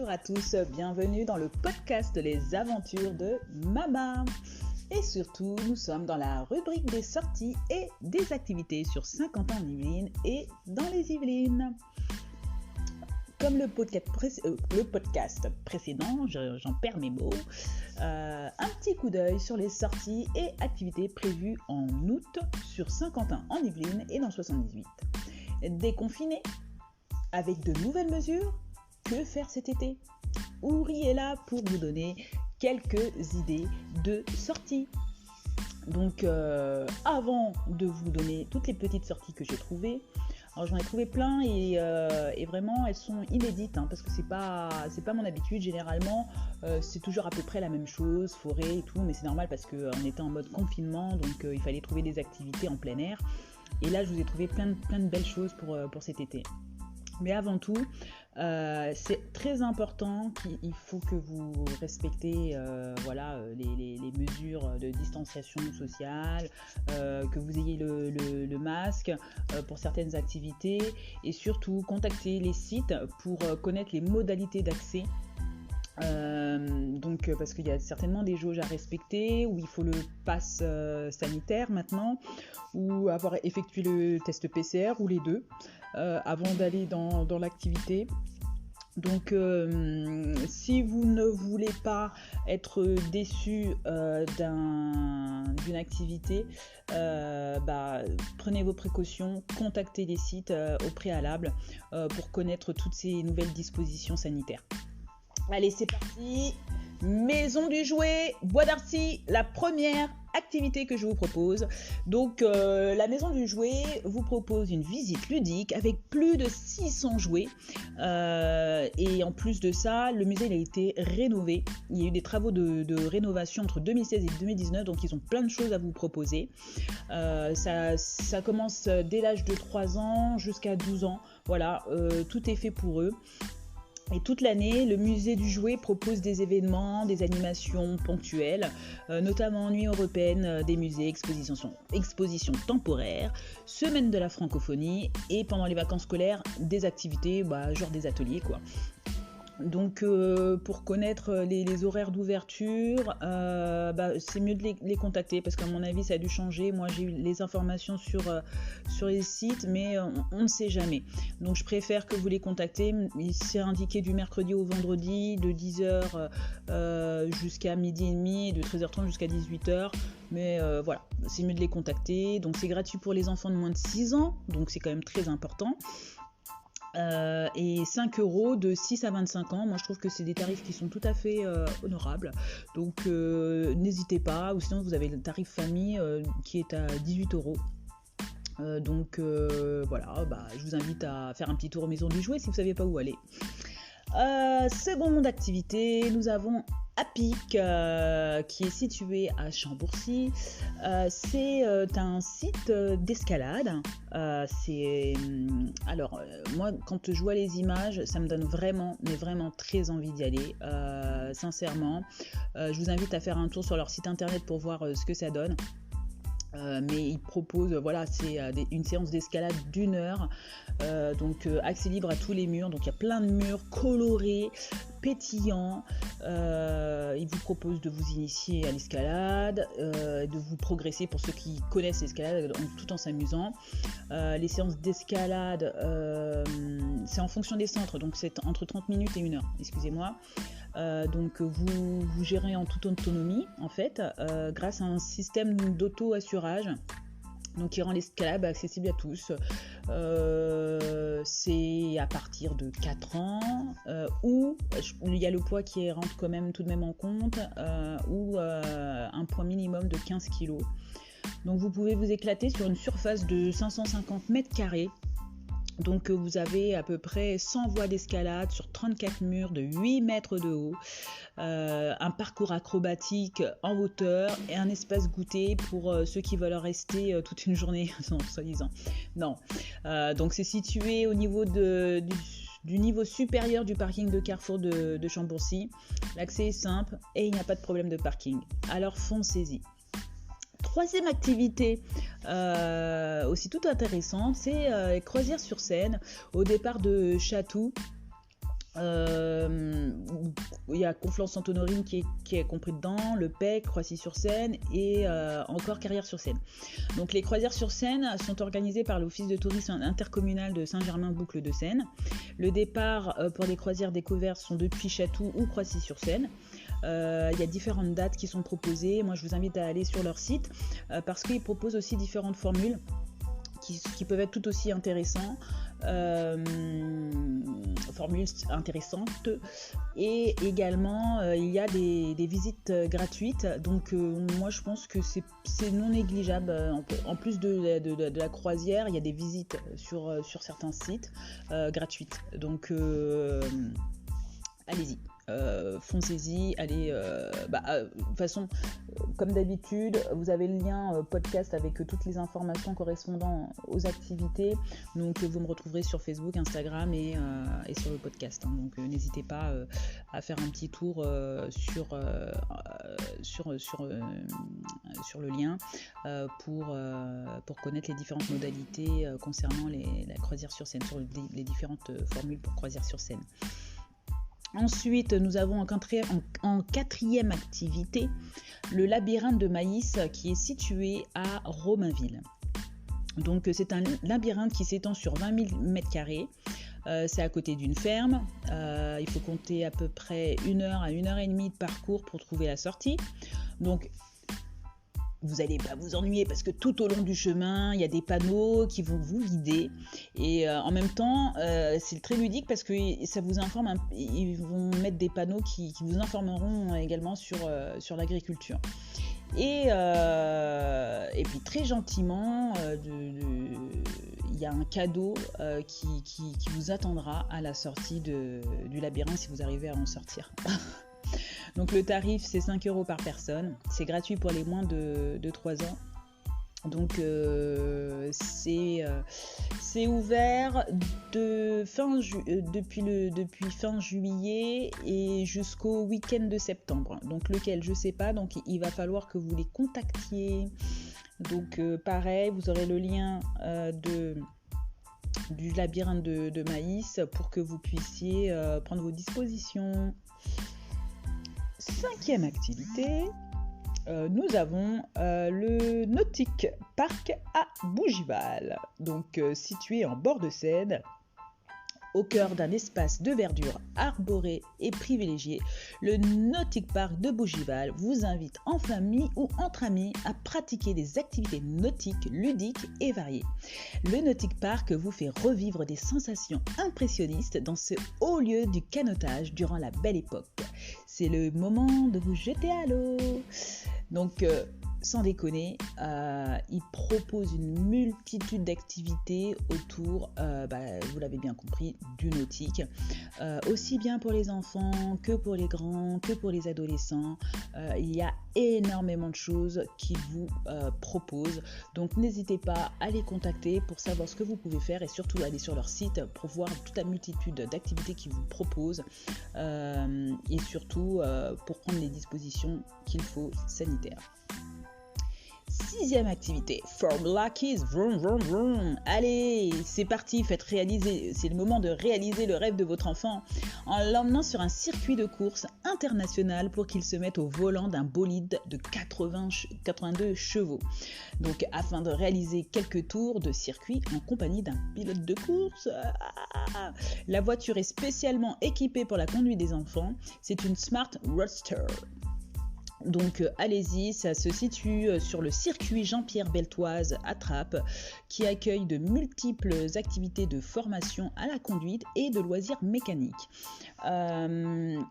Bonjour à tous, bienvenue dans le podcast Les aventures de Mama. Et surtout, nous sommes dans la rubrique des sorties et des activités sur Saint-Quentin en Yvelines et dans les Yvelines. Comme le podcast précédent, j'en perds mes mots, un petit coup d'œil sur les sorties et activités prévues en août sur Saint-Quentin en Yvelines et dans 78. Déconfiné, avec de nouvelles mesures, que faire cet été? Ouri est là pour vous donner quelques idées de sorties. Donc avant de vous donner toutes les petites sorties que j'ai trouvées, alors j'en ai trouvé plein et vraiment elles sont inédites parce que c'est pas mon habitude. Généralement c'est toujours à peu près la même chose, forêt et tout, mais c'est normal parce qu'on était en mode confinement, donc il fallait trouver des activités en plein air. Et là je vous ai trouvé plein de belles choses pour cet été. Mais avant tout, c'est très important qu'il faut que vous respectez les mesures de distanciation sociale, que vous ayez le masque pour certaines activités et surtout contactez les sites pour connaître les modalités d'accès. Parce qu'il y a certainement des jauges à respecter, où il faut le pass sanitaire maintenant, ou avoir effectué le test PCR, ou les deux, avant d'aller dans l'activité. Donc si vous ne voulez pas être déçu d'une activité, prenez vos précautions, contactez les sites au préalable pour connaître toutes ces nouvelles dispositions sanitaires. Allez, c'est parti. Maison du jouet, Bois d'Arcy, la première activité que je vous propose. Donc la Maison du jouet vous propose une visite ludique avec plus de 600 jouets et en plus de ça, le musée il a été rénové. Il y a eu des travaux de rénovation entre 2016 et 2019, donc ils ont plein de choses à vous proposer. Ça commence dès l'âge de 3 ans jusqu'à 12 ans. Voilà, tout est fait pour eux. Et toute l'année, le musée du jouet propose des événements, des animations ponctuelles, notamment Nuit européenne des musées, expositions temporaires, semaine de la francophonie et pendant les vacances scolaires, des activités, genre des ateliers quoi. Donc pour connaître les horaires d'ouverture, c'est mieux de les contacter parce qu'à mon avis ça a dû changer. Moi j'ai eu les informations sur les sites, mais on ne sait jamais. Donc je préfère que vous les contactez. C'est indiqué du mercredi au vendredi de 10h jusqu'à midi et demi et de 13h30 jusqu'à 18h. Mais voilà, c'est mieux de les contacter. Donc c'est gratuit pour les enfants de moins de 6 ans, donc c'est quand même très important. Et 5 € de 6 à 25 ans. Moi je trouve que c'est des tarifs qui sont tout à fait honorables, donc n'hésitez pas, ou sinon vous avez le tarif famille qui est à 18 €. Je vous invite à faire un petit tour aux Maisons du jouet si vous ne savez pas où aller. Seconde activité, nous avons Apic qui est situé à Chambourcy. C'est un site d'escalade. Moi quand je vois les images, ça me donne vraiment très envie d'y aller. Sincèrement, je vous invite à faire un tour sur leur site internet pour voir ce que ça donne. Mais ils proposent, c'est une séance d'escalade d'1 heure, accès libre à tous les murs, donc il y a plein de murs colorés, pétillants. Ils vous proposent de vous initier à l'escalade, de vous progresser pour ceux qui connaissent l'escalade tout en s'amusant. Les séances d'escalade, c'est en fonction des centres, donc c'est entre 30 minutes et 1 heure, excusez-moi. Vous gérez en toute autonomie en fait grâce à un système d'auto-assurage qui rend l'escalade accessible à tous. C'est à partir de 4 ans où il y a le poids qui rentre quand même tout de même en compte ou un poids minimum de 15 kg. Donc vous pouvez vous éclater sur une surface de 550 mètres carrés. Donc vous avez à peu près 100 voies d'escalade sur 34 murs de 8 mètres de haut, un parcours acrobatique en hauteur et un espace goûter pour ceux qui veulent rester toute une journée, soi-disant. Non. Donc c'est situé au niveau du niveau supérieur du parking de Carrefour de Chambourcy. L'accès est simple et il n'y a pas de problème de parking. Alors foncez-y. Troisième activité aussi toute intéressante, c'est croisière sur Seine au départ de Chatou. Il y a Conflans-Sainte-Honorine qui est compris dedans, le PEC, Croissy-sur-Seine et encore Carrières-sur-Seine. Donc les croisières sur Seine sont organisées par l'Office de tourisme intercommunal de Saint-Germain-Boucle de Seine. Le départ pour les croisières découvertes sont depuis Chatou ou Croissy-sur-Seine. Il y a différentes dates qui sont proposées. Moi je vous invite à aller sur leur site parce qu'ils proposent aussi différentes formules qui peuvent être tout aussi intéressantes. Formules intéressantes, et également il y a des visites gratuites, donc moi je pense que c'est non négligeable. En plus de la croisière, il y a des visites sur certains sites gratuites, donc allez-y. Foncez-y, allez, de toute façon, comme d'habitude, vous avez le lien podcast avec toutes les informations correspondant aux activités, donc vous me retrouverez sur Facebook, Instagram et sur le podcast, hein. Donc n'hésitez pas à faire un petit tour sur le lien pour connaître les différentes modalités concernant la croisière sur Seine, sur les différentes formules pour croisière sur Seine. Ensuite, nous avons en quatrième activité le labyrinthe de maïs qui est situé à Romainville. Donc c'est un labyrinthe qui s'étend sur 20 000 m². C'est à côté d'une ferme. Il faut compter à peu près 1 heure à 1 heure et demie de parcours pour trouver la sortie. Donc vous n'allez pas vous ennuyer parce que tout au long du chemin, il y a des panneaux qui vont vous guider. Et en même temps, c'est très ludique parce que ça vous informe. Ils vont mettre des panneaux qui vous informeront également sur l'agriculture. Et puis très gentiment, il y a un cadeau qui vous attendra à la sortie du labyrinthe si vous arrivez à en sortir. Donc le tarif c'est 5 € par personne, c'est gratuit pour les moins de 3 ans. Donc c'est ouvert depuis fin juillet et jusqu'au week-end de septembre. Donc lequel je sais pas, donc il va falloir que vous les contactiez. Donc pareil, vous aurez le lien du labyrinthe de maïs pour que vous puissiez prendre vos dispositions. 5e activité, nous avons le Nautic Park à Bougival, donc situé en bord de Seine, au cœur d'un espace de verdure arboré et privilégié. Le Nautic Park de Bougival vous invite en famille ou entre amis à pratiquer des activités nautiques, ludiques et variées. Le Nautic Park vous fait revivre des sensations impressionnistes dans ce haut lieu du canotage durant la belle époque. C'est le moment de vous jeter à l'eau. Donc, sans déconner, il propose une multitude d'activités autour, vous l'avez bien compris, du nautique. Aussi bien pour les enfants que pour les grands, que pour les adolescents. Il y a énormément de choses qu'il vous propose. Donc n'hésitez pas à les contacter pour savoir ce que vous pouvez faire et surtout aller sur leur site pour voir toute la multitude d'activités qu'ils vous proposent et surtout pour prendre les dispositions qu'il faut sanitaires. 6e activité, Formula Kids, vroom vroom vroom. Allez, c'est parti, c'est le moment de réaliser le rêve de votre enfant en l'emmenant sur un circuit de course international pour qu'il se mette au volant d'un bolide de 82 chevaux. Donc afin de réaliser quelques tours de circuit en compagnie d'un pilote de course. La voiture est spécialement équipée pour la conduite des enfants. C'est une Smart Roadster. Donc allez-y, ça se situe sur le circuit Jean-Pierre Beltoise à Trappes, qui accueille de multiples activités de formation à la conduite et de loisirs mécaniques. Il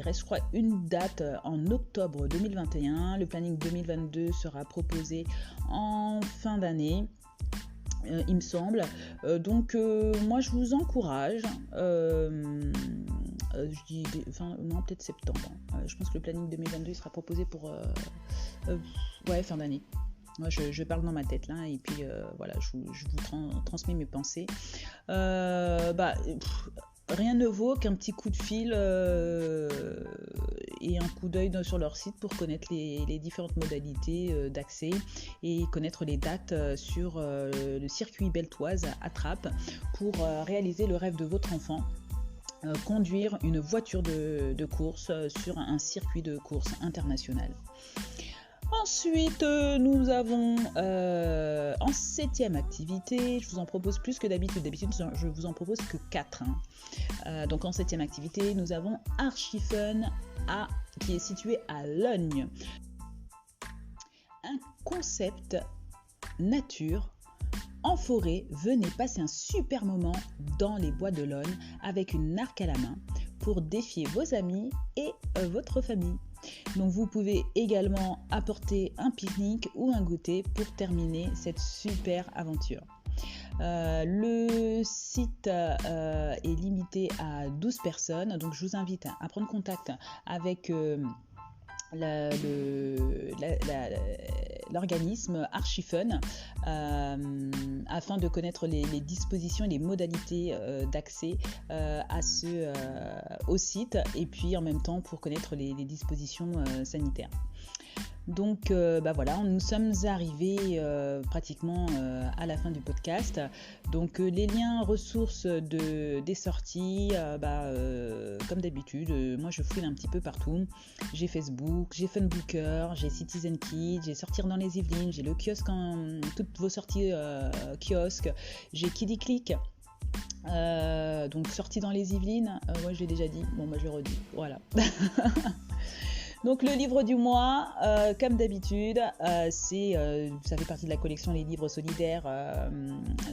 reste je crois une date en octobre 2021, le planning 2022 sera proposé en fin d'année. Il me semble. Donc moi je vous encourage, je dis peut-être septembre. Je pense que le planning 2022 il sera proposé pour fin d'année. Moi je parle dans ma tête là et puis voilà, je vous transmets mes pensées. Rien ne vaut qu'un petit coup de fil et un coup d'œil sur leur site pour connaître les différentes modalités d'accès et connaître les dates sur le circuit Beltoise à Trappes pour réaliser le rêve de votre enfant. Conduire une voiture de course sur un circuit de course international. Ensuite, nous avons en 7e activité, je vous en propose plus que d'habitude. D'habitude, je vous en propose que 4. Donc en 7e activité, nous avons Archifun qui est situé à Logne. Un concept nature en forêt. Venez passer un super moment dans les bois de Logne avec une arc à la main pour défier vos amis et votre famille. Donc vous pouvez également apporter un pique-nique ou un goûter pour terminer cette super aventure. Le site est limité à 12 personnes, donc je vous invite à prendre contact avec l'organisme Archifun afin de connaître les dispositions et les modalités d'accès au site, et puis en même temps pour connaître les dispositions sanitaires. Donc voilà, nous sommes arrivés pratiquement à la fin du podcast. Donc les liens ressources des sorties, comme d'habitude, moi je fouille un petit peu partout. J'ai Facebook, j'ai Funbooker, j'ai Citizen Kids, j'ai Sortir dans les Yvelines, j'ai le kiosque, toutes vos sorties kiosques, j'ai KiddyClick. Donc sortie dans les Yvelines, ouais je l'ai déjà dit, je le redis, voilà. Donc le livre du mois, comme d'habitude, ça fait partie de la collection Les Livres Solidaires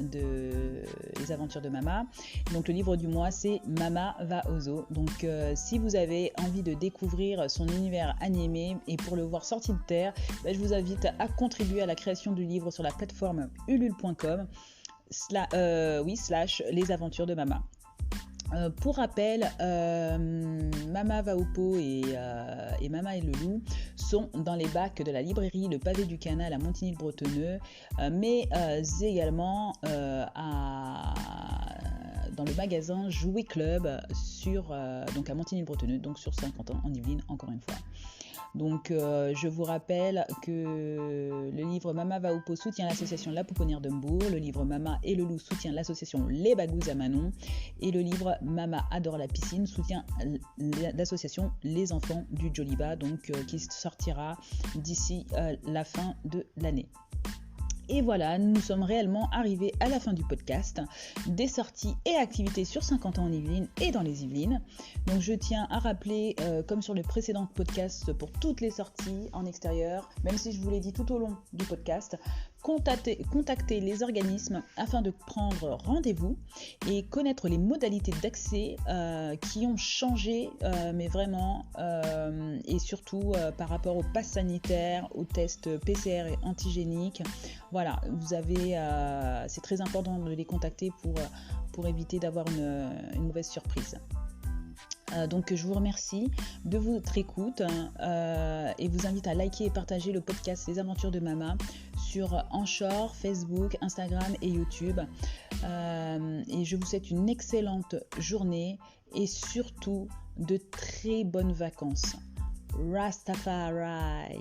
de Les Aventures de Mama. Donc le livre du mois, c'est Mama va au zoo. Donc si vous avez envie de découvrir son univers animé et pour le voir sorti de terre, je vous invite à contribuer à la création du livre sur la plateforme ulule.com / Les Aventures de Mama. Pour rappel, Mama va au pot et Mama et le loup sont dans les bacs de la librairie Le Pavé du Canal à Montigny-le-Bretonneux, mais également dans le magasin Jouet Club donc à Montigny-le-Bretonneux, donc sur Saint-Quentin en Yvelines, encore une fois. Donc je vous rappelle que le livre Mama va au pot soutient l'association La Pouponnière de Mbourg, le livre Mama et le loup soutient l'association Les Bagous à Manon, et le livre Mama adore la piscine soutient l'association Les Enfants du Joliba, donc qui sortira d'ici la fin de l'année. Et voilà, nous sommes réellement arrivés à la fin du podcast, des sorties et activités sur Saint-Quentin en Yvelines et dans les Yvelines. Donc je tiens à rappeler, comme sur le précédent podcast, pour toutes les sorties en extérieur, même si je vous l'ai dit tout au long du podcast, contactez les organismes afin de prendre rendez-vous et connaître les modalités d'accès qui ont changé, mais vraiment, et surtout par rapport au pass sanitaire, aux tests PCR et antigéniques. Voilà, c'est très important de les contacter pour éviter d'avoir une mauvaise surprise. Donc je vous remercie de votre écoute et vous invite à liker et partager le podcast Les Aventures de Mama sur Anchor, Facebook, Instagram et YouTube. Et je vous souhaite une excellente journée et surtout de très bonnes vacances. Rastafari!